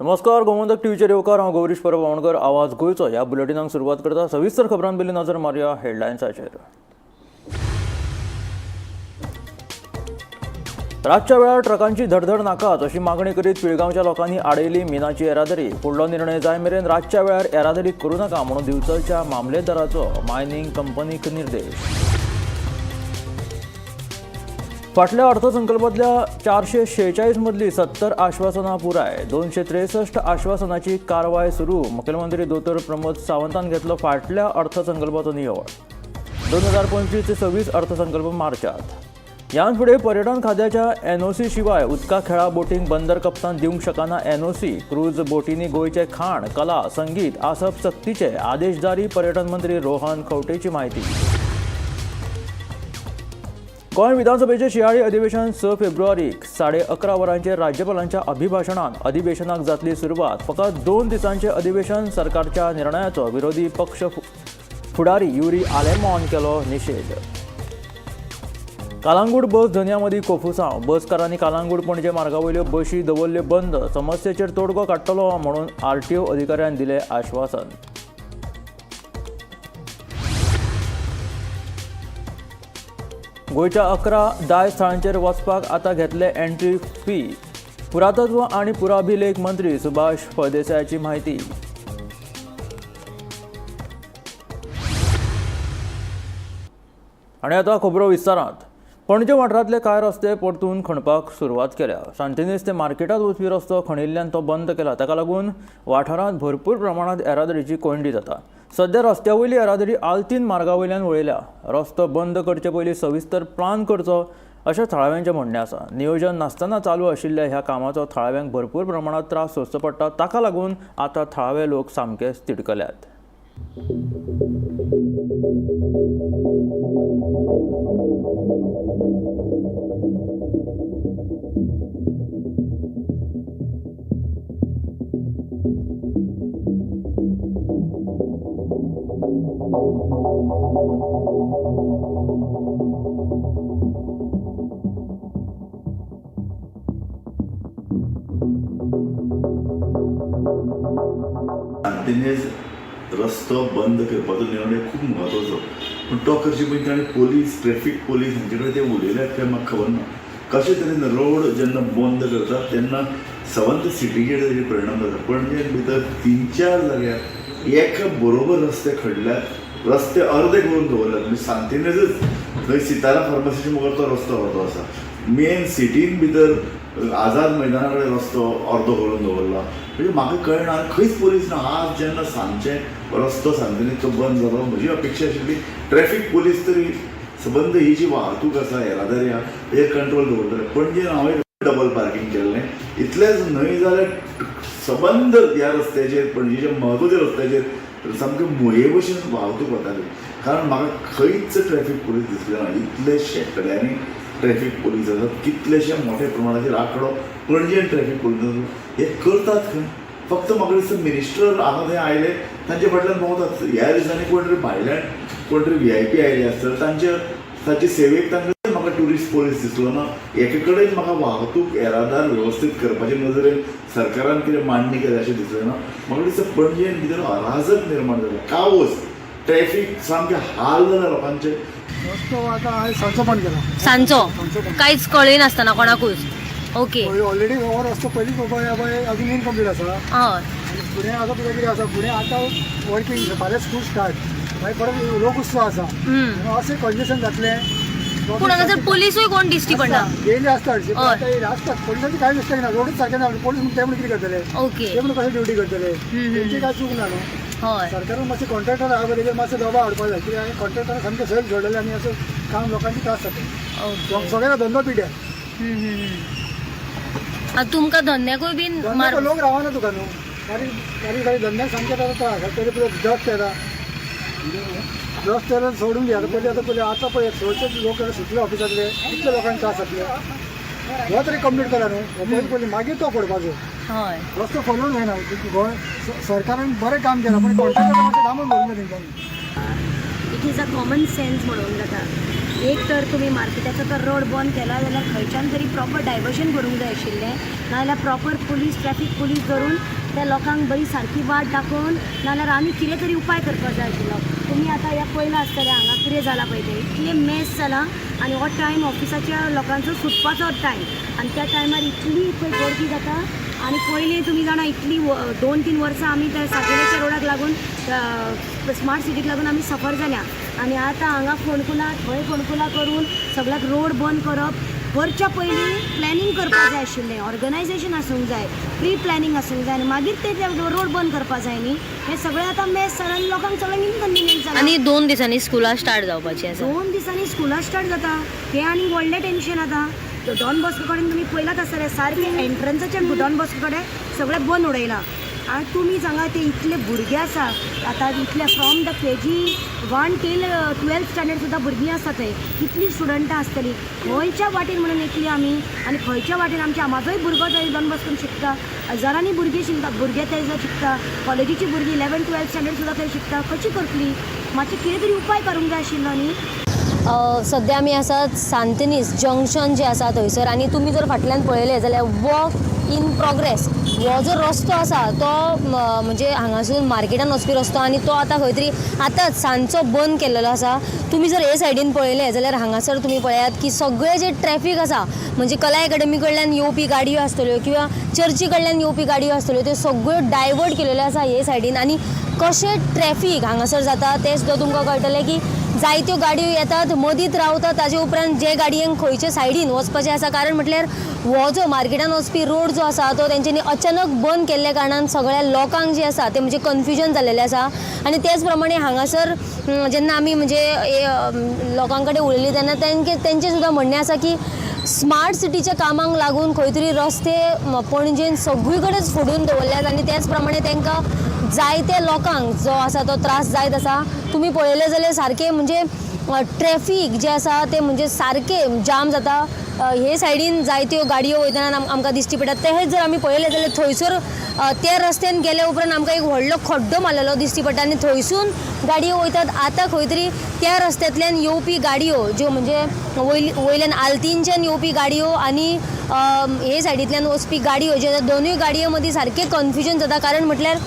नमस्कार, गोमंतक टीव्हीचेर येवकार. हांव गौरीश परब आवाज गोयचो. ह्या बुलेटिनाक सुरवात करता. सविस्तर खबरां पयलीं नजर मारया हेडलायन्साचेर. रातच्या वेळार ट्रकांची धडधड नाकात अशी मागणी करीत पिळगांवच्या लोकांनी आडयली मिनाची येरादारी. फुडलो निर्णय जाय मेरेन रातच्या वेळार येरादारी करूं नाका म्हणून दिवचलच्या मामलेदाराचो मायनिंग कंपनीक निर्देश. फाटल्या अर्थसंकल्पांतल्या 446 मदली 70 आश्वासनां पुराय. 263 आश्वासनांची कारवाय सुरू. मुखेलमंत्री दोतोर प्रमोद सावंतान घेतलो फाटल्या अर्थसंकल्पाचो निवड. 2025 ते 26 अर्थसंकल्प मार्चात. ह्यान फुडें पर्यटन खात्याच्या एनओसी शिवाय उदका खेळा बोटींक बंदर कप्तान दिवंक शकना एनओसी. क्रूज बोटींनी गोंयचे खाण, कला, संगीत आसप सक्तीचे आदेश जारी. पर्यटन मंत्री रोहन खंवटेची माहिती. गोंय विधानसभेचे शियाळी अधिवेशन 6 फेब्रुवारीक 11:30 वरांचेर राज्यपालांच्या अभिभाशणान अधिवेशनाक जातली सुरवात. फकत 2 दिसांचे अधिवेशन. सरकारच्या निर्णयाचो विरोधी पक्ष फुडारी युरी आलेमॉन केलो निषेध. कालांगूट बस धन्या मदीं कोफुसांव. बसकारांनी कालांगूट पणजे मार्गावयल्यो बशी दवरल्यो बंद. समस्येचेर तोडगो काडटलो म्हणून आरटीओ अधिकाऱ्यान दिलें आश्वासन. गोंयच्या 11 दाय स्थळांचेर वचपाक आतां घेतले एंट्री फी. पुरातत्व आनी पुराभिलेख मंत्री सुभाष फळदेसायाची माहिती. आनी आतां खबरो विस्तारांत. पणजे वाठारांतले कांय रस्ते परतून खणपाक सुरवात केल्या. शांतिनेज ते मार्केटांत वचपी रस्तो खणिल्ल्यान तो बंद केला. ताका लागून वाठारांत भरपूर प्रमाणांत येरादारीची कोंडी जाता. सध्या रस्त्या वयली येरादारी आल्तीन मार्गा वयल्यान वळयल्या. रस्तो बंद करचे पयलीं सविस्तर प्लान करचो अशें थळाव्यांचें म्हणणें आसा. नियोजन नासतना चालू आशिल्ल्या ह्या कामाचो थळाव्यांक भरपूर प्रमाणांत त्रास सोंसचो पडटा. ताका लागून आतां थळावे लोक सामकेच तिडकल्यात. शांतिनेज रस्तो बंद करपाचो निर्णय खूब म्हत्वाचो. पूण तो करचे पयलीं ताणें पोलीस, ट्रॅफीक पोलीस हांचे कडेन ते उलयल्यात काय म्हाका खबर ना. कशे तरेन रोड जेन्ना बंद करतात तेन्ना सवंत सिटीचेर ताजे परिणाम जाता. पणजे भितर 3-4 जाग्यार एका बरोबर रस्ते खडल्यात. रस्ते अर्दे करून दवरल्यात. म्हणजे शांतिनेजच थंय सितारा फार्मासीच्या मुखार तो रस्तो अर्दो आसा. मेन सिटीन भितर आझाद मैदाना कडेन रस्तो अर्दो करून दवरला. म्हणजे म्हाका कळना खंयच पोलीस ना. आज जेन्ना सांजचे रस्तो शांतिनेजचो बंद जालो, म्हजी अपेक्षा आशिल्ली ट्रॅफीक पोलीस तरी सबंद ही जी वाहतूक आसा, येरादारी आहा तेजेर कंट्रोल दवरतले. पणजे हांवें डबल पार्किंग केल्लें. इतलेंच न्हय जाल्यार सबंद ह्या रस्त्याचेर, पणजेच्या म्हत्वाच्या रस्त्याचेर सामकें मोये भशेन वाहतूक वताली. कारण म्हाका खंयच ट्रॅफीक पोलीस दिसले ना. इतले शेकड्यांनी ट्रॅफीक पोलीस आसात. कितलेशे मोठ्या प्रमाणाचेर आंकडो पणजेन ट्रॅफीक पोलीस हे करतात खंय. फक्त म्हाका दिसता मिनिस्टर हांगा थंय आयले तांचे फाटल्यान भोंवतात. ह्या दिसांनी कोण तरी भायल्यान कोण तरी VIP आयले आसतात. तांचे सेवेक तांकां म्हाका ट्युरिस्ट पोलीस दिसलो ना. एके कडेन म्हाका वाहतूक येरादार वेवस्थीत करपाचे नजरेन सरकारान कितें मांडणी केल्या अशें दिसलें ना. म्हाका दिसता पणजेन भितर अराजक निर्माण जालें. कावोस, ट्रॅफीक सामके हाल जाला लोकांचे. रस्तो आता हांवें सांजचो बंद केला. सांजचो कांयच कळय नासतना कोणाकूच. ओके. ऑलरेडी हो रस्तो पयलीं अजून इनकम्प्लीट आसा. हय. फुडें आतां कितें आसा, फुडें आतां वर्कींग फाल्यां स्कूल स्टार्ट, मागीर परत लोकउत्सव आसा. अशें कंजेशन जातलें. पूण हांगा जर पोलिसूय कोण दिश्टी पडना. डेली आसता आसतात. पोलिसांची कांय मिस्टेक ना. रोडूच सारके ना. पोलीस ते म्हणून कितें करतले. ओके. ते म्हणून कशें ड्युटी करतले. तेंची कांय चूक ना न्हू. हय. सरकारान मातशें कॉन्ट्रॅक्टर आहा पळय तेजेर मातशें दबाव हाडपाक जाय. कित्याक कॉन्ट्रॅक्टरान सामकें सैल जोडलें आनी असं काम लोकांची त्रास जाता. सगळ्यांना धंदो पिड्या. तुमकां धंद्याकूय बीन लोक रावना तुका न्हू. बारीक धंद्याक सामकें त्रास. तरी पळय ड्रग्स तेरा सोडून घे. आता पळय चडशे लोक सुटले ऑफिसांतले. कितले लोकांक त्रास जातले. हो तरी कंप्लीट करा न्हू. पयलीं मागीर तो पडपाचो. हय. रस्तो खोलून जायना. गोंय सरकारान बरें काम केलां पूण कॉन्ट्रॅक्टर मातशें कामूच भरूंक ना तेंच्यांनी. It is a common sense म्हणून जाता. एक तर तुम्ही मार्केटाचो तर रोड बंद केला जाल्यार खंयच्यान तरी प्रॉपर डायवर्शन करूंक जाय आशिल्लें, नाजाल्यार प्रॉपर पुलीस ट्रॅफिक पुलीस धरून त्या लोकांक बरी सारकी वाट दाखोवन नाजाल्यार आमी कितें तरी उपाय करपाक जाय आशिल्लो. तुम्ही आता ह्या पयला आसतलें हांगा कितें जालां पळय तें इतलें मेस जालां आनी हो टायम ऑफिसाच्या लोकांचो सुटपाचो टायम आनी त्या टायमार इतली खंय गर्दी जाता. आणि पयलीं तुमी जाणा इतली 2-3 वर्सां आमी त्या सातेरीच्या रोडाक लागून स्मार्ट सिटीक लागून आमी सफर जाल्या आनी आतां हांगा फोणकुला थंय फोणकुला करून सगळ्याक रोड बंद करप. वरच्या पयलीं प्लॅनिंग करपाक जाय आशिल्लें, ऑर्गनायझेशन आसूंक जाय, प्री प्लॅनिंग आसूंक जाय आनी मागीर ते रोड बंद करपाक जाय न्ही. हें सगळें आतां मेस जालां आनी लोकांक सगळें इनकन्विनियंट जालां. आणि 2 दिसांनी स्कुलां स्टार्ट जावपाची आसा. 2 दिसांनी स्कुलां स्टार्ट जाता हें आनी व्हडलें टेन्शन आतां. डॉन बॉस्को कडेन तुमी पयलात आसतलें सारकें एंट्रन्साचेर डॉन बॉस्को कडेन सगळें बंद उडयलां. आनी तुमी सांगा ते इतले भुरगे आसा आतां इतले from the KG1 till 12th standard सुद्दां भुरगीं आसा थंय कितलीं स्टुडंटां आसतलीं. खंयच्या वाटेन म्हणून येतलीं आमी आनी खंयच्या वाटेन आमच्या म्हाजोय भुरगो थंय डॉन बॉस्कोन शिकता, हजारांनी भुरगीं भुरगे थंय शिकता, कॉलेजीची भुरगीं 11th-12th स्टँडर्ड सुद्दां थंय शिकता. कशी करतलीं? मातशें कितें तरी उपाय करूंक जाय आशिल्लो न्ही. सध्या आमी आसात सांतिनीज जंक्शन जे आसा थंयसर आनी तुमी जर फाटल्यान पळयलें जाल्यार वर्क इन प्रोग्रेस हो जो रस्तो आसा तो म्हणजे हांगासून मार्केटान वचपी रस्तो आनी तो आतां खंय तरी आतांच सांजचो बंद केल्लो आसा. तुमी जर हे सायडीन पळयलें जाल्यार हांगासर तुमी पळयात की सगळें जे ट्रॅफीक आसा म्हणजे कला अकॅडमी कडल्यान येवपी गाडयो आसतल्यो किंवा चर्ची कडल्यान येवपी गाडयो आसतल्यो त्यो सगळ्यो डायवर्ट केलेल्यो आसा हे सायडीन. आनी कशें ट्रॅफीक हांगासर जाता तें सुद्दां तुमकां कळटलें की जायत्यो गाडयो येतात मदींच रावतात ताजे उपरांत जे गाडयेंक खंयचे सायडीन वचपाचें आसा कारण म्हटल्यार हो जो मार्केटान वचपी रोड जो आसा तो तेंच्यांनी अचानक बंद केल्ल्या कारणान सगळ्या लोकांक जे आसा ते म्हणजे कन्फ्युजन जाल्लेलें आसा. आनी तेच प्रमाणे हांगासर जेन्ना आमी म्हणजे लोकां कडेन उलयली तेन्ना तेंचें सुद्दां म्हणणें आसा की स्मार्ट सिटीच्या कामांक लागून खंय तरी रस्ते पणजेन सगळी कडेच फोडून दवरल्यात आनी त्याच प्रमाणे तांकां जायते लोकांक जो आसा तो त्रास जायत आसा. तुमी पळयलें जाल्यार सारकें म्हणजे ट्रॅफीक जे आसा ते म्हणजे सारकें जाम जाता. हे सायडीन जायत्यो गाडयो वयतना आमकां दिश्टी पडटात. तेच जर आमी पळयलें जाल्यार थंयसर त्या रस्त्यान गेले उपरांत आमकां एक व्हडलो खड्डो मारलेलो दिश्टी पडटा आनी थंयसून गाडयो वयतात. आतां खंय तरी त्या रस्त्यांतल्यान येवपी गाडयो ज्यो म्हणजे वयल्यान आल्तीनच्यान येवपी गाडयो आनी हे सायडींतल्यान वचपी गाडयो ज्यो दोनूय गाडये मदीं सारकें कन्फ्युजन जाता. कारण म्हटल्यार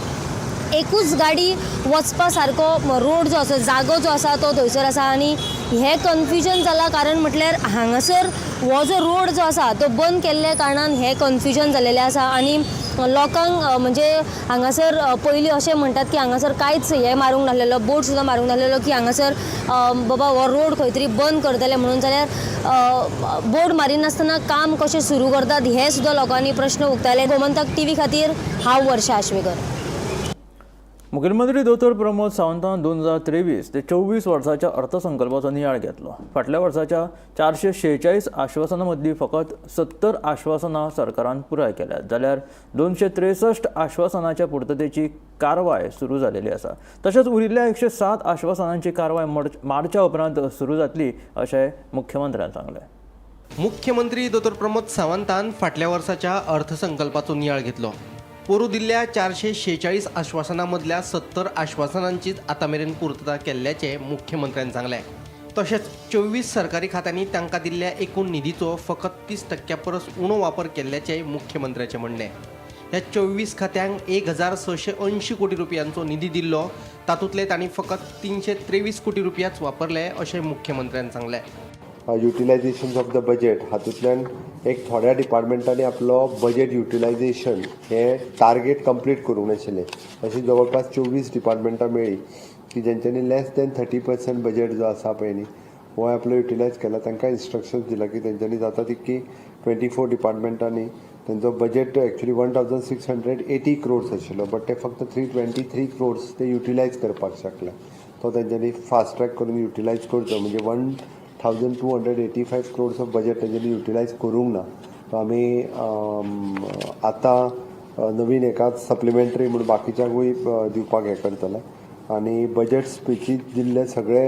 एकूच गाडी वचपा सारको रोड जो आसा जागो जो आसा तो थंयसर आसा आनी हें कन्फ्युजन जालां. कारण म्हटल्यार हांगासर हो जो रोड जो आसा तो बंद केल्ल्या कारणान हें कन्फ्युजन जाल्लेलें आसा. आनी लोकांक म्हणजे हांगासर पयलीं अशें म्हणटात की हांगासर कांयच हें मारूंक नासलेलो बोर्ड सुद्दां मारूंक नासलेलो की हांगासर बाबा हो रोड खंय तरी बंद करतले म्हणून. जाल्यार बोर्ड मारिनासतना काम कशें सुरू करतात हे सुद्दां लोकांनी प्रश्न उक्तायले. गोमंतक TV खातीर हांव वर्षा आश्वेकर. मुखेलमंत्री दोतोर प्रमोद सावंतान 2023 ते 24 वर्साच्या अर्थसंकल्पाचो नियाळ घेतलो. फाटल्या वर्साच्या 446 आश्वासनां मदलीं फकत 70 आश्वासनां सरकारान पुराय केल्यात जाल्यार 263 आश्वासनांच्या पुर्ततेची कारवाय सुरू जालेली आसा. तशेंच उरिल्ल्या 107 आश्वासनांची कारवाय मार्चा उपरांत सुरू जातली अशें मुख्यमंत्र्यान सांगलें. मुख्यमंत्री दोतोर प्रमोद सावंतान फाटल्या वर्साच्या अर्थसंकल्पाचो नियाळ घेतलो. पोरू दिल्ल्या 446 आश्वासनांमदल्या 70 आश्वासनांचीच आतां मेरेन पूर्तता केल्ल्याचें मुख्यमंत्र्यान सांगलें. तशेंच 24 सरकारी खात्यांनी तांकां दिल्ल्या एकूण निधीचो फकत 30% परस उणो वापर केल्ल्याचें मुख्यमंत्र्याचें म्हणणें. ह्या 24 खात्यांक 1680 कोटी रुपयांचो निधी दिल्लो. तातूंतले तांणी फकत 323 कोटी रुपयाच वापरले अशें मुख्यमंत्र्यान सांगलें. युटिलायझेशन ऑफ द बजेट हातूंतल्यान एक थोड्या डिपार्टमेंटांनी आपलो बजेट युटिलायझेशन हे टार्गेट कंप्लीट करूंक नाशिल्लें. अशी जवळपास 24 डिपार्टमेंटां मेळ्ळी की जेंच्यांनी लेस दॅन 30% बजेट जो आसा पळय न्ही हो आपलो युटिलायज केला. तांकां इन्स्ट्रक्शन्स दिला की तेंच्यांनी जाता तितकी 24 डिपार्टमेंटांनी तेंचो बजेट एक्चुअली 1680 crores आशिल्लो बट ते फक्त 323 crores ते युटिलायज करपाक शकले. तो तेंच्यांनी फास्ट ट्रॅक करून युटिलायज करचो म्हणजे 1285 crores ऑफ बजेट तेंच्यांनी युटिलायज करूंक ना. तो आमी आतां नवीन एका सप्लिमेंटरी म्हणून बाकीच्यांकूय दिवपाक हें करतले. आनी बजेट स्पिचीत दिल्ले सगळे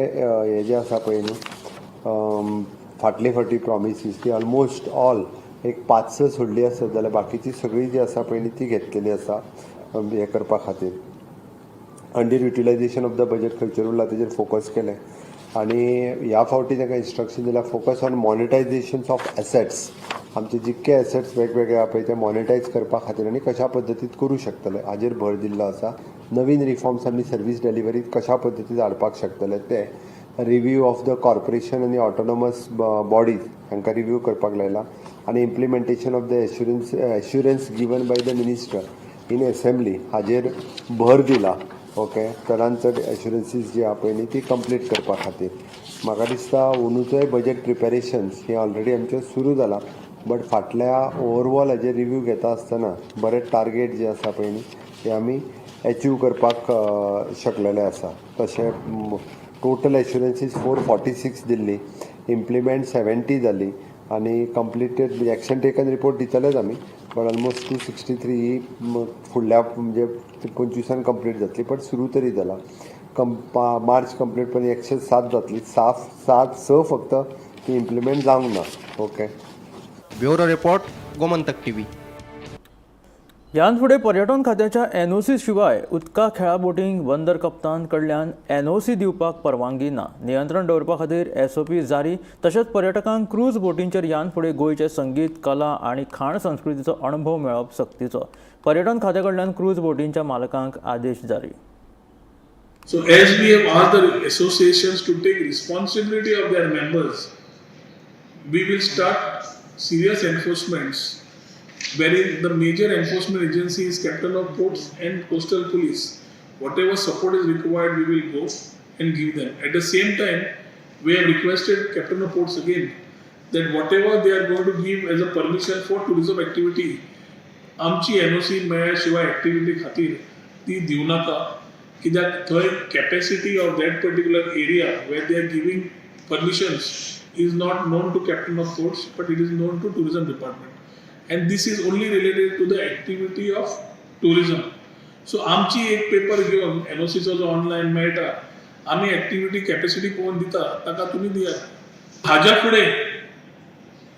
हे जे आसा पळय न्ही फाटली फावटी प्रॉमिसीस ती ऑलमोस्ट ऑल एक 5 सोडली आसत जाल्यार बाकीची सगळी जी आसा पळय न्ही ती घेतलेली आसा हे करपा खातीर. Under utilisation of the budget खंयचेर उरला तेजेर फोकस केलें आणि ह्या फावटी ताका इन्स्ट्रक्शन दिला focus on monetisation of assets. आमचे जितके एसेट्स वेगवेगळे आहा पळय ते मॉनिटायज करपा खातीर आनी कशा पद्दतीत करूं शकतले हाजेर भर दिल्लो आसा. नवीन रिफॉर्म्स आमी सर्वीस डिलिव्हरीत कशा पद्दतीत हाडपाक शकतले ते रिव्यू ऑफ द कॉर्पोरेशन आनी ऑटोनॉमस बॉडीज हांकां रिव्यू करपाक लायला आनी implementation of the assurance given by the minister in assembly हाजेर भर दिला. ओके, चडांत चड एश्युरन्सीस जी आहा पळय न्ही ती कंप्लीट करपा खातीर म्हाका दिसता अंदूचोय बजेट प्रिपेरेशन्स हे ऑलरेडी आमचे सुरू जाला. बट फाटल्या ओवरऑल हाजेर रिव्यू घेता आसतना बरे टार्गेट जे आसा पळय न्ही ते आमी अचीव करपाक शकलेले आसा. तशें टोटल एश्युरन्सीस 446 दिल्ली, इम्प्लिमेंट 70 जाली आनी कंप्लिटेड एक्शन टेकन रिपोर्ट दितलेच आमी. बट ऑलमोस्ट 263 ही फुडल्या म्हणजे 25 कंप्लीट जातली. बट सुरू तरी जाला. मार्च कंप्लीट पण 107 जातली. 6 फक्त ती इम्प्लिमेंट जावंक ना. Okay. Bureau report, Gomantak TV. ह्यान फुडें पर्यटन खात्याच्या NOC शिवाय उदका खेळा बोटींक बंदर कप्तान कडल्यान NOC दिवपाक परवानगी ना. नियंत्रण दवरपा खातीर SOP जारी. तशेंच पर्यटकांक क्रूज बोटींचेर ह्यान फुडें गोंयचे संगीत, कला आनी खाण संस्कृतीचो अणभव मेळप सक्तीचो. पर्यटन खात्या कडल्यान क्रूज बोटींच्या मालकांक आदेश जारी. So as we have asked the associations to take responsibility of their members, we will start serious enforcements wherein the major enforcement agency is Captain of Ports and Coastal Police. Whatever support is required, we will go and give them. At the same time, we have requested Captain of Ports again that whatever they are going to give as a permission for tourism activity, आमची NOC मेळ्या शिवाय activity खातीर ती दिवं नाका. कित्याक थंय capacity of that particular area where they are giving permissions is not known to Captain of Ports, but it is known to Tourism Department. And this is only related to the activity of tourism. So आमची एक paper घेऊन NOCचो जो online मेळटा आमी activity capacity पळोवन दिता ताका तुमी दियात. हाज्या फुडें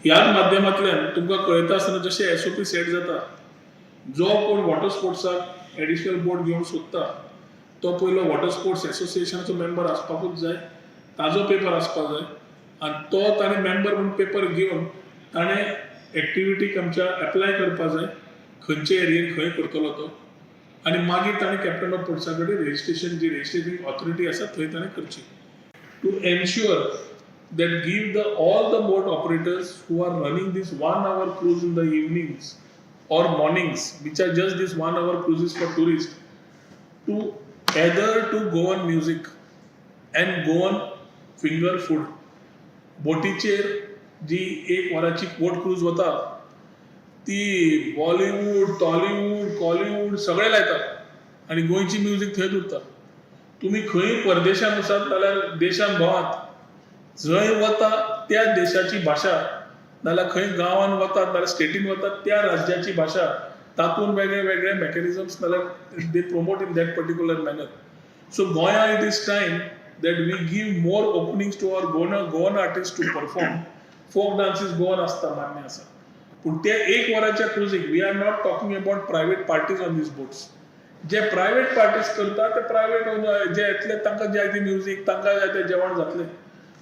ह्या माध्यमांतल्यान तुमकां कळटा आसतना जशें SOP सेट जाता, जो कोण वॉटर स्पोर्ट्साक एडिशनल बोट घेवंक सोदता तो पयलो वॉटर स्पोर्ट्स एसोसिएशनाचो मेंबर आसपाकूच जाय, ताजो पेपर आसपाक जाय आनी तो ताणें मेंबर म्हणून पेपर घेवन ताणें एक्टिविटीक आमच्या एप्लाय करपा जाय खंयचे एरियेन खंय करतलो तो आनी मागीर ताणें कॅप्टन ऑफ पोर्ट्सा कडेन रजिस्ट्रेशन जी रजिस्ट्रेटिंग ऑथॉरिटी आसा थंय ताणें करची to ensure that give all the boat operators who are running this 1 hour cruise in the evenings or mornings, which are just this 1 hour cruises for tourists, to either to go on music and go on finger food. बोटीचेर जी 1 वराची boat cruise वता ती Bollywood, Tollywood, Kollywood सगळे लायतात आनी गोंयची music थंयच उरता. तुमी खंय परदेशांत वचात जाल्यार देशांत भोंवात, जंय वता त्या देशाची भाशा नाल्यार खंय गांवांत वतात नाल्यार स्टेटीन वतात त्या राज्याची भाशा तातूंत वेगळे वेगळे मेकॅनिझम्स नाल्यार दे promote in that particular manner. So गोंया it is time that we give more openings to our Goan artists to perform. Folk dances Goan asta मान्य आसा. पण त्या 1 वराच्या क्रुझिंग we are not talking about private parties on these boats. जे private parties करता ते private जे येतले तांकां जाय ती म्युजीक तांकां जाय ते जेवण जातले.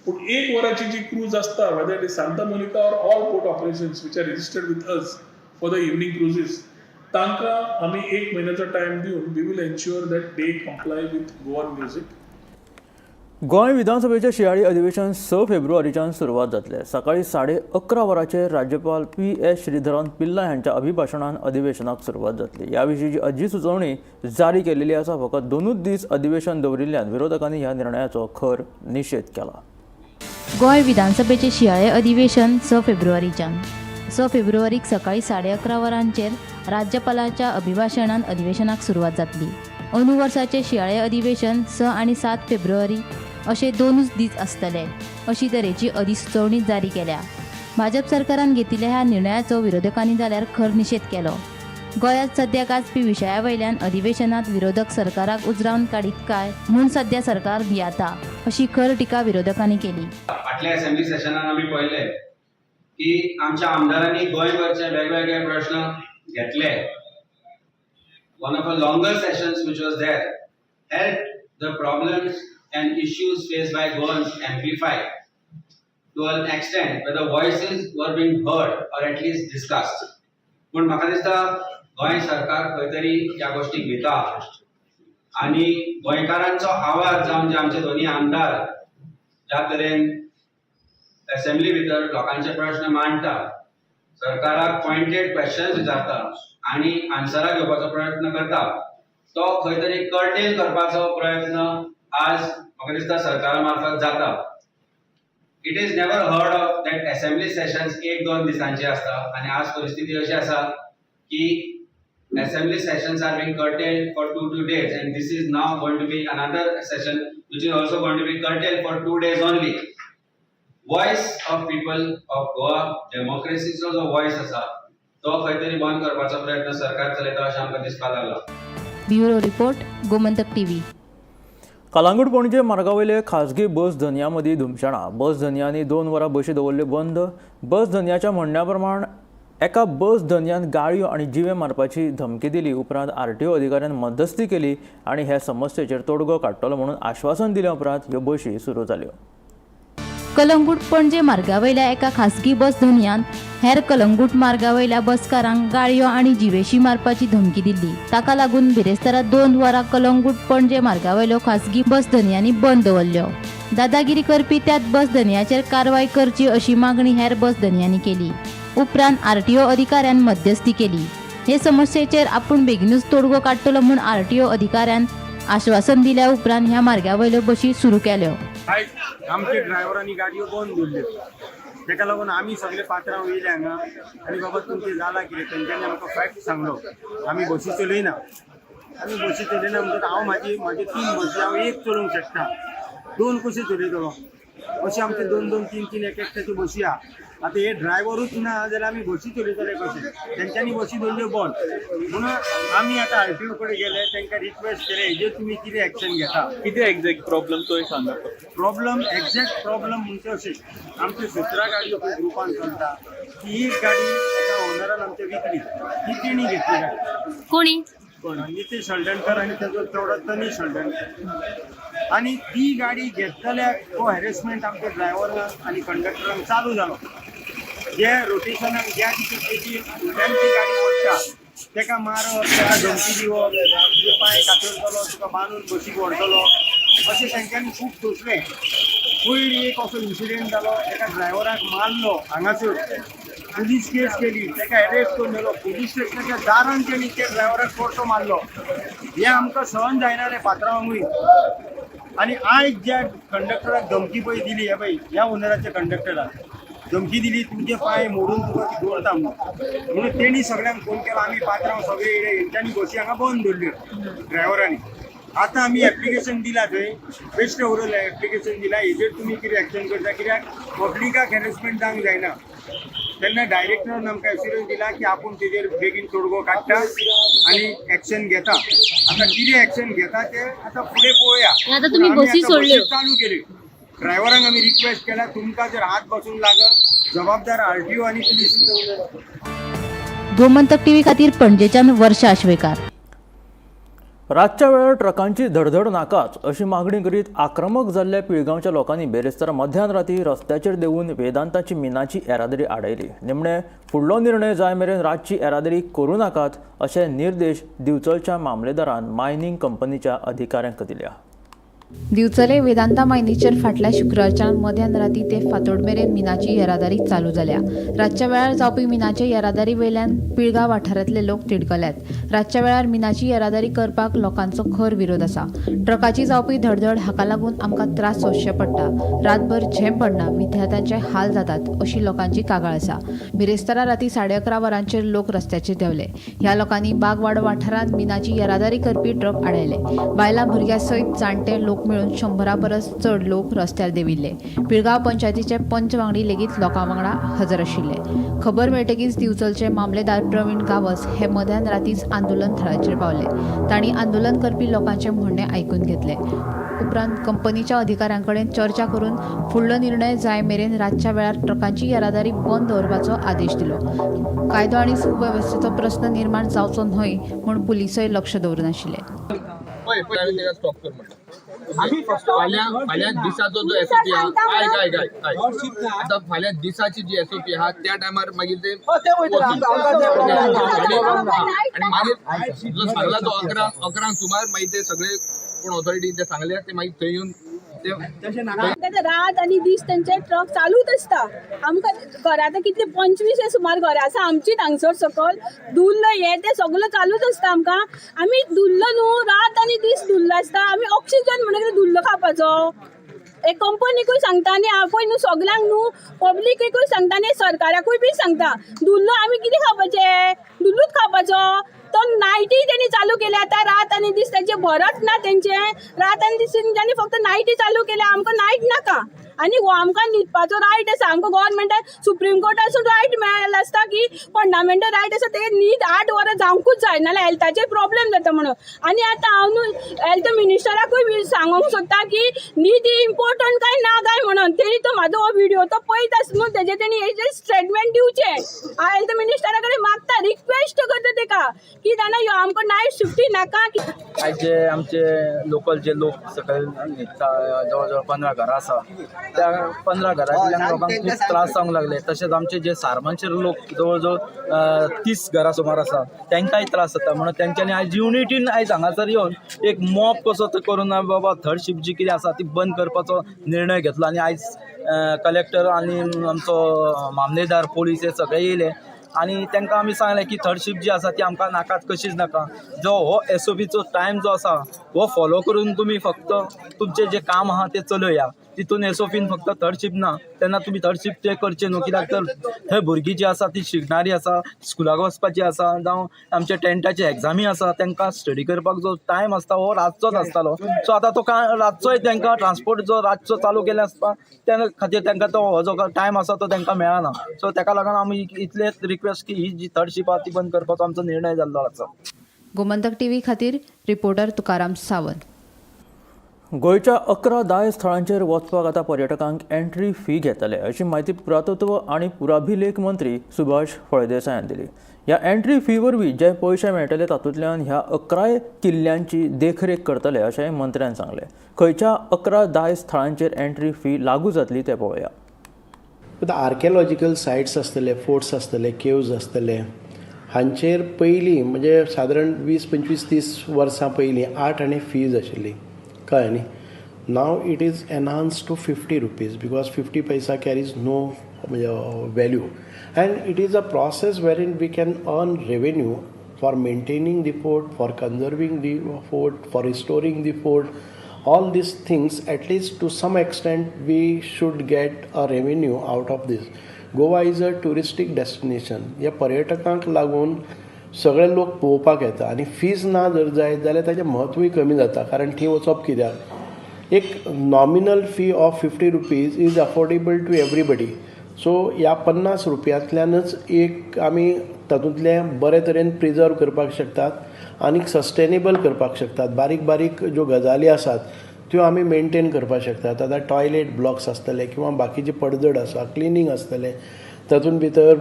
पण 1 वराची जी क्रूज आसता whether it is Santa Monica or all port operations which are registered with us for the evening cruises तांकां आमी 1 महिन्याचा टाइम दिवन we will ensure that they comply with Goan music. Goa विधानसभेचे शियाळी अधिवेशन 6 फेब्रुवारीच्यान सुरवात जातले. सकाळी 11:30 वरांचेर राज्यपाल PS श्रीधरन पिल्ला यांच्या अभिभाशणान अधिवेशनाक सुरवात जातली. ह्या विशींची अधिसुचोवणी जारी केलेली आसा. फकत 2 दीस अधिवेशन दवरिल्ल्यान विरोधकांनी ह्या निर्णयाचो खर निशेध केला. गोंय विधानसभेचे शियाळे अधिवेशन 6 फेब्रुवारीच्यान 6 फेब्रुवारीक सकाळी 11:30 वरांचेर राज्यपालाच्या अभिभाशणान अधिवेशनाक सुरवात जातली. अंदू वर्साचे शियाळे अधिवेशन 6 आनी 7 फेब्रुवारी अशे 2 दीस आसतले अशी तरेची अधिसुचोवणी जारी केल्या. भाजप सरकारान घेतिल्ल्या ह्या निर्णयाचो विरोधकांनी जाल्यार खर निशेध केलो. गोंयांत सध्या गाजपी विशया वयल्यान अधिवेशनात विरोधक सरकाराक उजरावन काडीत काय म्हूण सध्या सरकार भियाता अशी खर टिका विरोधकांनी केली. फाटल्या असेंब्ली सेशनान आमी पळयले की आमच्या आमदारांनी गोंयभरचे वेगवेगळे प्रश्न घेतले. One of the longer sessions which was there helped the problems and issues faced by Goans amplified to an extent where the voices were being heard or at least discussed. पण म्हाका दिसता गोंय सरकार खंय तरी ह्या गोष्टीक भिता आनी गोंयकारांचो आवाज जावन जे आमचे दोन्ही आमदार ज्या तरेन असेंब्ली भितर लोकांचे प्रश्न मांडटा, सरकाराक पॉइंटेड क्वेश्चन्स विचारता आनी आन्सरां घेवपाचो प्रयत्न करता, तो खंय तरी कर्टेल करपाचो प्रयत्न आज म्हाका दिसता सरकारा मार्फत जाता. It is never heard of that assembly sessions 1-2 दिसांचे असता आणि आज परिस्थिती अशी आसा की assembly sessions are being curtailed for 2 days and this is now going to be another session which is also going to be curtailed for 2 days only. Voice of people of Goa, democracy जो voice आसा तो खंय तरी बंद करपाचो प्रयत्न सरकार चलयता अशें आमकां दिसपाक लागला. Bureau report Gomantak TV. Calangute पणजे मार्गावयले खाजगी बस धन्या मदीं धुमशाणां. बस धन्यांनी 2 वरां बशी दवरल्यो बंद. बस धन्याच्या म्हणण्या प्रमाण एका बस धन्यान गाळयो आनी जिवे मारपाची धमकी दिली. उपरांत RTO अधिकाऱ्यान मध्यस्थी केली आनी ह्या समस्येचेर तोडगो काडटलो म्हणून आश्वासन दिले. उपरांत ह्यो बशी सुरू जाल्यो. कलंगूट पणजे मार्गावयल्या एका खासगी बस धन्यान हेर कलंगूट मार्गावयल्या बसकारांक गाळयो आनी जिवेशी मारपाची धमकी दिल्ली. ताका लागून बिरेस्तारा 2 वरां कलंगूट पणजे मार्गावयल्यो खासगी बस धन्यांनी बंद दवरल्यो. दादागिरी करपी त्याच बस धन्याचेर कारवाय करची अशी मागणी हेर बस धन्यांनी केली. उपरांत RTO अधिकाऱ्यान मध्यस्थी केली. हे समस्येचेर आपूण बेगीनूच तोडगो काडटलो म्हूण RTO अधिकाऱ्यान आश्वासन दिल्या. उपरांत ह्या मार्गावयल्यो बशी सुरू केल्यो. आमचे ड्रायव्हरांनी गाडयो बंद दवरल्यो. ताका लागून आमी सगळे पात्रांव येयले हांगा आनी बाबा तुमचें जाला कितें, तेंच्यांनी आमकां फॅक्ट सांगलो आमी बसी चलयना. आमी बसी चलयना म्हणटच हांव म्हाजे 3 बसी हांव एक चलोवंक शकता, 2 कशें चलयतलो. अशें आमचे 2-2, 3-3 एक एकट्याच्यो बसी आहा. आतां हे ड्रायव्हरूच ना जाल्यार आमी बसी चलयतले कशें. तेंच्यांनी बसी दवरल्यो बंद म्हणून आमी आतां RTO कडेन गेले, तांकां रिक्वेस्ट केले हेजेर तुमी कितें एक्शन घेता. कितें एक्झॅक्ट प्रॉब्लम तो सांगा. प्रॉब्लम एक्झॅक्ट प्रॉब्लम म्हणजे अशें आमचे 17 गाडयो ग्रुपान चलता. ती एक गाडी एका ओनरान आमच्या विकली, ती तेणी घेतली गाडी. कोणी? नितेश हळदणकर आणि त्याचो चवडा तनीश हळदणकर. आणि ती गाडी घेतल्यार तो हॅरेसमेंट आमच्या ड्रायव्हरांक आणि कंडक्टरांक चालू जालो. जे रोटेशनाक ज्या दिसा उलट्यान ती गाडी ओडटा ताका मारप, ताका धमकी दिवप, तुजे पांय कातरतलो, तुका बांदून बशीक व्हरतलो, अशें तांच्यांनी खूब सोंसलें. पयलीं एक असो इन्सिडेंट जालो, एका ड्रायव्हराक मारलो हांगासर, पुलीस केस केली, ताका अरेस्ट करून गेलो. पुलीस स्टेशनाच्या दारान तेणी त्या ड्रायव्हराक परतो मारलो. हें आमकां सहन जायना रे पात्रांवांगूय. आनी आयज ज्या कंडक्टराक धमकी पळय दिली, हे पळय ह्या ओनराच्या कंडक्टराक धमकी दिली, तुमचे पांय मोडून तुका दवरता म्हणून तेणी सगळ्यांक फोन केलो. आमी पात्रांव सगळे येयले, हेंच्यांनी बसी हांगा बंद दवरल्यो ड्रायव्हरांनी. आतां आमी एप्लिकेशन दिला, थंय बेश्टे उरयलें एप्लिकेशन दिला, हेजेर तुमी कितें एक्शन करता, कित्याक पब्लिकाक हॅरेसमेंट जावंक जायना. तेन्ना डायरेक्टरान आमकां एश्युरन्स दिला की आपूण तेजेर बेगीन तोडगो काडटा आनी एक्शन घेता. आतां कितें एक्शन घेता ते आतां फुडें पळोवया. आतां तुमी बसी सोडल्यो, चालू केली. ड्रायव्हरांक आमी रिक्वेस्ट केला, तुमकां जर हात बसूंक लागत जबाबदार RTO आनी पुलीस. गोमंतक टीव्ही खातीर पणजेच्यान वर्षा आश्वेकार. रातच्या वेळार ट्रकांची धडधड नाकाच अशी मागणी करीत आक्रमक जाल्ल्या पिळगांवच्या लोकांनी बेरेस्तारा मध्यान राती रस्त्याचेर देवून वेदांताची मिनाची येरादारी आडयली. निमणे फुडलो निर्णय जाय मेरेन रातची येरादारी करूं नाकात अशे निर्देश दिवचलच्या मामलेदारान मायनिंग कंपनीच्या अधिकाऱ्यांक दिल्या. दिवचले वेदांता मायनीचेर फाटल्या शुक्रारच्यान मध्यान राती ते फातोड मेरेन मिनाची येरादारी चालू जाल्या. रातच्या वेळार जावपी मिनाचे येरादारी वयल्यान पिळगांव वाठारांतले लोक तिडकल्यात. रातच्या वेळार मिनाची येरादारी करपाक लोकांचो खर विरोध आसा. ट्रकाची जावपी धडधड हाका लागून आमकां त्रास सोंसचे पडटा. रातभर झेम पडना, विद्यार्थ्यांचे हाल जातात अशी लोकांची कागाळ आसा. बिरेस्तारा राती 11:30 वरांचेर लोक रस्त्याचेर देवले. ह्या लोकांनी बागवाड वाठारांत मिनाची येरादारी करपी ट्रक आडयले. बायलां भुरग्यां सयत जाणटे लोक मिळून 100 परस चड लोक रस्त्यार देविल्ले. पिळगांव पंचायतीचे पंच वांगडी लेगीत लोकां वांगडा हजर आशिल्ले. खबर मेळटकीच दिवचलचे मामलेदार प्रवीण गावस हे मध्यान रातीच आंदोलन थळाचेर पावले. तांणी आंदोलन करपी लोकांचे म्हणणे आयकून घेतले. उपरांत कंपनीच्या अधिकाऱ्यांकडेन चर्चा करून फुडलो निर्णय जाय मेरेन रातच्या वेळार ट्रकांची येरादारी बंद दवरपाचो आदेश दिलो. कायदो आनी सुवेवस्थेचो प्रस्न निर्माण जावचो न्हय म्हूण पुलिसय लक्ष दवरून आशिल्ले. फाल्यां दिसाचो जो एसओपी आहा आता फाल्यां दिसाची जी एसओपी आहा त्या टायमार मागीर ते आणि मागीर जो सांगला तो 11 सुमार मागीर ते सगळे कोण ऑथॉरिटी ते सांगले ते मागीर थंय येवन रात आणि दीस त्यांचे ट्रक चालूच असता. आमकां घरा आतां कितले 25 सुमार घरा आसा आमचीच हांगसर सकल दुल्ल हे ते सगळं चालूच असता. आमकां आमी दुल्ल न्हू रात आनी दीस दुल्ल आसता. आमी ऑक्सिजन म्हणून कितें दुल्ल खावपाचो. एक कंपनीकूय सांगता आनी आपूण न्हू सगळ्यांक न्हू पब्लिकेकूय सांगता आनी सरकाराकूय बी सांगता दुल्लो आमी कितें खावपाचें दुल्लूच खावपाचो. तो नायटी तेणी चालू केले आता रात आनी दीस तेंचे भरत ना तेंचे रात आनी दीस तेंच्यांनी फक्त नायटी चालू केल्या. आमकां नायट नाका आनी हो आमकां न्हिदपाचो रायट आसा. आमकां गव्हर्नमेंटान सुप्रीम कोर्टासून रायट मेळ्ळेलो आसता की फंडामेंटल रायट आसा ते न्हीद 8 वरां जावंकूच जाय नाल्यार हेल्थाचे प्रॉब्लेम जाता म्हणून. आनी आतां हांव न्हू हेल्थ मिनिस्टराकूय सांगूंक सोदता की न्हीद ही इम्पॉर्टंट काय ना काय म्हणून. तेणी तो म्हाजो हो व्हिडिओ तो पळयत आसा न्हू तेजे तेणी हेजे स्टेटमेंट दिवचें. हांव हेल्थ मिनिस्टरा कडेन मागता रिक्वेस्ट करता तेका की जाणा ह्यो आमकां नायट शिफ्टी नाका. आज जे आमचे लोकल जे लोक सकयल न्हिदता जवळ 15 घरां आसा त्या 15 घरांतल्यान लोकांक खूब त्रास जावंक लागले. तशेंच आमचे जे सारमांचे लोक जवळ जवळ 30 घरां सुमार आसा तांकांय त्रास जाता म्हणून तेंच्यांनी आयज युनिटीन आयज हांगासर येवन एक मॉब कसो तो करून बाबा थर्ड शिफ्ट जी कितें आसा ती बंद करपाचो निर्णय घेतलो. आनी आयज कलेक्टर आनी आमचो मामलेदार पोलीस हे सगळे येयले आनी तांकां आमी सांगलें की थर्ड शिफ्ट जी आसा ती आमकां नाकाच कशीच नाका. जो हो एसओपीचो टायम जो आसा हो फॉलो करून तुमी फक्त तुमचें जें काम आहा तें चलया. तितून एसओपीन फक्त थर्ड शिफ्ट ना तेन्ना तुमी थर्ड शिफ्ट ते करचें न्हू. कित्याक तर थंय भुरगीं जीं आसा तीं शिकणारीं आसा स्कुलाक वचपाचीं आसा जावं आमचे टेंटाचे एग्जामी आसा तांकां स्टडी करपाक जो टायम आसता हो रातचोच आसतालो. सो आतां तो रातचोय तांकां ट्रान्सपोर्ट जो रातचो चालू केले आसता त्या खातीर तांकां तो हो जो टायम आसा तो तांकां मेळना. सो ताका लागून आमी इतलेच रिक्वेस्ट की ही जी थर्ड शिफ्ट आहा ती बंद करपाचो आमचो निर्णय जाल्लो आसा. गोमंतक टीव्ही खातीर रिपोर्टर तुकाराम सावंत. गोंयच्या 11 दाय स्थळांचेर वचपाक आतां पर्यटकांक एंट्री फी घेतले अशी माहिती पुरातत्व आनी पुराभिलेख मंत्री सुभाष फळदेसाय हांणी दिली. ह्या एंट्री फी वरवीं जे पयशे मेळटले तातूंतल्यान ह्या 11 किल्ल्यांची देखरेख करतले अशें मंत्र्यान सांगलें. खंयच्या 11 दाय स्थळांचेर एंट्री फी लागू जातली तें पळोवया. आर्किओलॉजिकल सायट्स आसतले फोर्ट्स आसतले केव्ज आसतले हांचेर पयलीं म्हणजे सादारण 20, 25, 30 वर्सां पयलीं 8 आनी फीज आशिल्ली कळ्ळें न्ही. Now it is enhance to 50 rupees because 50 paisa carries no value and it is a process wherein we can earn revenue for maintaining the fort for conserving the fort for restoring the fort. All these things, at least to some extent, we should get a revenue out of this. Goa is a touristic destination. ह्या पर्यटकांक लागून सगळे लोक पळोवपाक येता आनी fees ना जर जायत जाल्यार ताचें म्हत्वूय कमी जाता. कारण थंय वचप कित्याक एक nominal fee of 50 rupees is affordable to everybody. So ह्या 50 रुपयांतल्यानच एक आमी तातूंतलें बरे तरेन प्रिजर्व करपाक शकतात आनी सस्टेनेबल करपाक शकतात. बारीक बारीक ज्यो गजाली आसात त्यो आमी मेंटेन करपाक शकतात. आतां टॉयलेट ब्लॉक्स आसतले किंवा बाकीचे पडझड आसा क्लिनींग आसतलें तातूंत भितर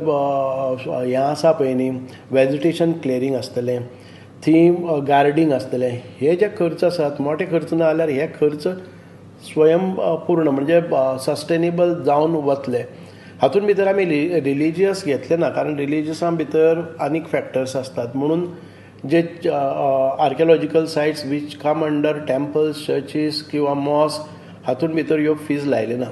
हें आसा पळय न्ही वेजिटेशन क्लियरींग आसतलें थीम गार्डींग आसतलें. हे जे खर्च आसात मोठे खर्च ना जाल्यार हे खर्च स्वयंपूर्ण म्हणजे सस्टेनेबल जावन वतले. हातूंत भितर आमी रिलिजियस घेतले ना कारण रिलिजियसां भितर आनीक फॅक्टर्स आसतात म्हणून जे archaeological sites which come under temples churches किंवा मॉस्क हातूंत भितर ह्यो फीज लायले ना.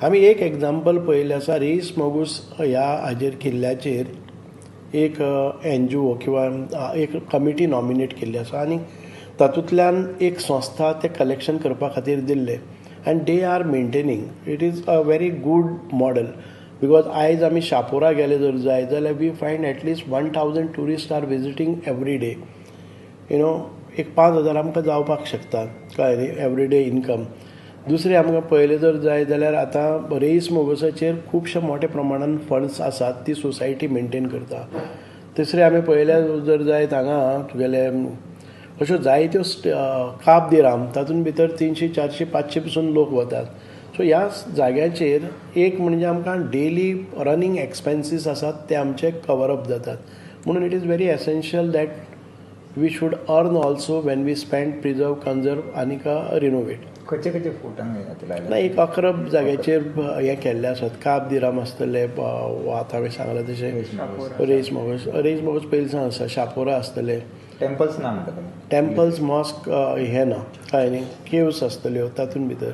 आमी एक एग्जाम्पल पळयलें आसा रेईस मागूस ह्या हाजेर किल्ल्याचेर एक NGO किंवा एक कमिटी नॉमिनेट केल्ली आसा आनी तातूंतल्यान एक संस्था ते कलेक्शन करपा खातीर दिल्ले and they are maintaining. It is a very good model because आयज आमी शापोरा गेले जर जाय जाल्यार we find at least 1000 tourist are visiting every day. एक 5000 आमकां जावपाक शकता कळ्ळें न्ही एवरी डे इनकम. दुसरें आमकां पळयलें जर जाय जाल्यार आतां रेईस मोगसाचेर खुबशे मोठ्या प्रमाणान फंड्स आसात ती सोसायटी मेंटेन करता. तिसरें आमी पळयलें जर जायत हांगा तुगेले अश्यो जायत्यो काब दे राम तातूंत भितर 300, 400, 500 पसून लोक वतात. सो ह्या जाग्याचेर एक म्हणजे आमकां डेली रनिंग एक्सपेन्सीस आसात ते आमचे कवर अप जातात. म्हणून it is very essential that we should earn also when we spend preserve conserve आनी रिनोवेट. खंयचे खंयचे फुटान ना एक 11 जाग्याचेर हें केल्ले आसात. काब दिराम आसतले, आतां हांवें सांगलां तशें रेस मोगोज पयलींसान आसा, शापोरा आसतले, टेम्पल्स ना म्हणटा तुमी. टेम्पल्स मॉस्क हे ना काय न्ही, केव्स आसतल्यो तातूंत भितर.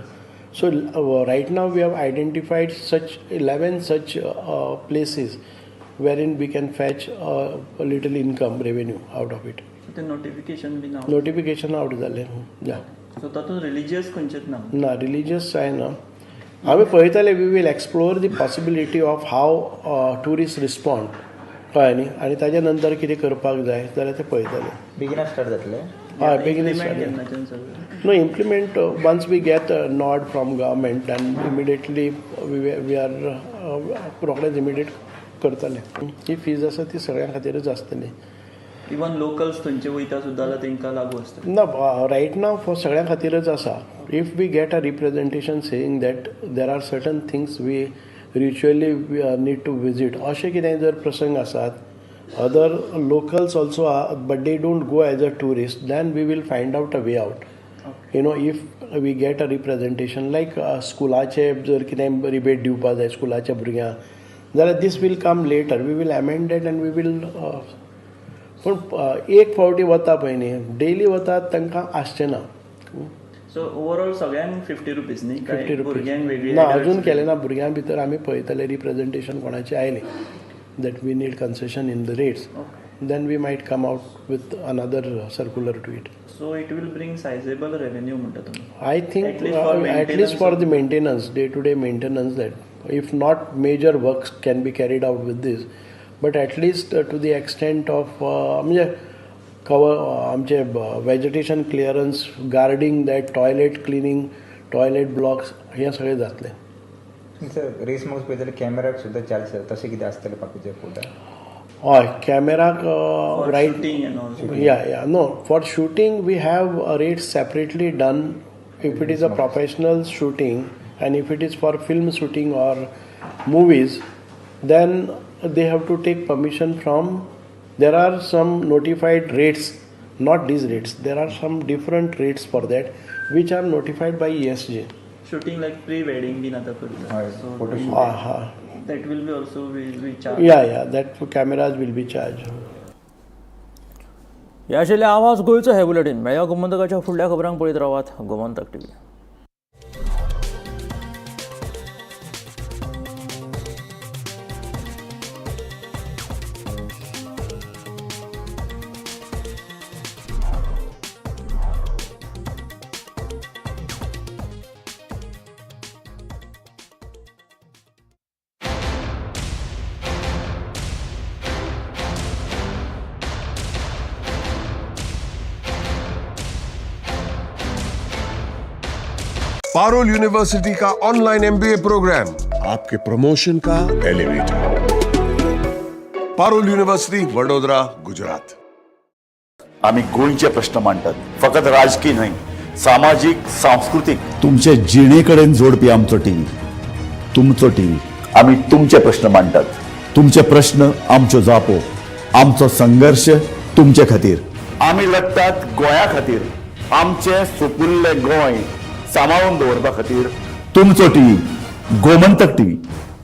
So right now we have identified such 11 such places wherein we can fetch a little income revenue out of it. ते नोटिफिकेशन बी ना. नोटिफिकेशन आउट जालें. या सो तातूंत रिलिजियस खंयचेच ना. ना रिलिजियस जायना. हांवें पळयतालें we will explore the possibility of how tourist respond कळ्ळें न्ही, आनी ताज्या नंतर कितें करपाक जाय जाल्यार तें पळयतालें. बेगिना स्टार्ट जातले. हय बेगिना नो implement once we get nod from government and immediately we are रोखडेंच इमिडिएट करतले. ही फीज आसा ती सगळ्यां खातीरच आसतली. इवन लोकल्स थंयचे वयता सुद्दां जाल्यार तांकां लागू आसता. ना रायट नाव फॉर सगळ्यां खातीरच आसा. If we get a representation saying that there are certain things we ritually need to visit, अशें कितें जर प्रसंग आसात, other locals also are but they don't go as a tourist, then we will find out a way out. You know if we get a representation like स्कुलाचे जर कितें rebate दिवपाक जाय स्कुलाच्या भुरग्यांक, जाल्यार this will come later. We will amend date end we will. पूण एक फावटी वता पळय न्ही, डेली वतात तांकां आसचें ना. सो ओवरऑल सगळ्यांक 50 रुपीज न्ही, 50 भुरग्यांक वेगळी. ना अजून केलें ना. भुरग्यां भितर आमी पळयतले रिप्रेझेंटेशन कोणाचें आयलें that we need concession in the rates, then we might come out with another circular to it. So it will bring sizeable revenue म्हणटा तुमी. I think at least for the maintenance, day to day maintenance, that if not major works can be carried out with this, but at least to the extent of म्हणजे cover आमचे vegetation clearance, guarding that, toilet cleaning, toilet blocks, हे सगळें जातलें. Sir race mouse पळय जाल्यार कॅमेराक सुद्दां charge आसता, तशें कितें आसतलें बाकीचे फोटा? हय कॅमेराक रायट या no for shooting we have rates separately done if it is a professional shooting, and if it is for film shooting or movies, then they have to take permission from, there are some notified rates, not these rates, there are some different rates for that which are notified by ESG. Shooting like pre-wedding been at the photo shoot. That will be also will be charged. Yeah, that cameras will be charged. ह्या आशिल्ले आवाज गोंयचो हे bulletin. मेळया गोमंतकाच्या फुडल्या खबरांक पळयत रावात Gomantak TV. Parul university का online MBA programme आपके प्रमोशन का एलिवेटर. पारुल यूनिवर्सिटी वडोदरा, गुजरात. आम्ही गोंयचे प्रश्न मांडटात, फकत राजकीय न्हय, सामाजिक सांस्कृतिक. तुमचे जिणेकडेन जोडपी आमचो टीव्ही, तुमचो टीव्ही. आम्ही तुमचे प्रश्न मांडटात, तुमचे प्रश्न आमच्यो जापो, आमचो संघर्ष तुमचे खातीर. आम्ही लढटात गोंया खातीर, आमचे सोपुल्ले गोंय सांबाळून दवरपा खातीर. तुमचो टीव्ही, गोमंतक टीव्ही.